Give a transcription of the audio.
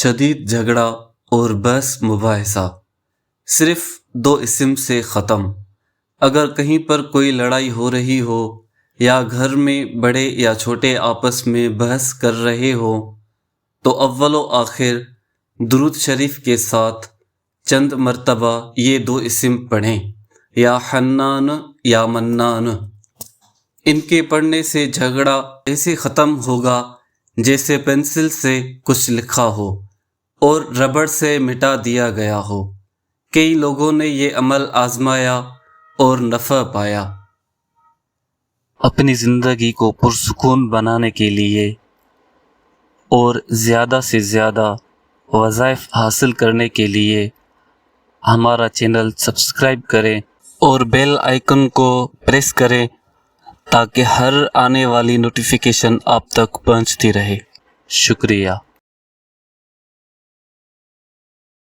شدید جھگڑا اور بحث مباحثہ صرف 2 اسم سے ختم۔ اگر کہیں پر کوئی لڑائی ہو رہی ہو یا گھر میں بڑے یا چھوٹے آپس میں بحث کر رہے ہو تو اول و آخر درود شریف کے ساتھ چند مرتبہ یہ 2 اسم پڑھیں، یا حنان یا منان۔ ان کے پڑھنے سے جھگڑا ایسے ختم ہوگا جیسے پینسل سے کچھ لکھا ہو اور ربڑ سے مٹا دیا گیا ہو۔ کئی لوگوں نے یہ عمل آزمایا اور نفع پایا۔ اپنی زندگی کو پرسکون بنانے کے لیے اور زیادہ سے زیادہ وظائف حاصل کرنے کے لیے ہمارا چینل سبسکرائب کریں اور بیل آئیکن کو پریس کریں تاکہ ہر آنے والی نوٹیفیکیشن آپ تک پہنچتی رہے۔ شکریہ۔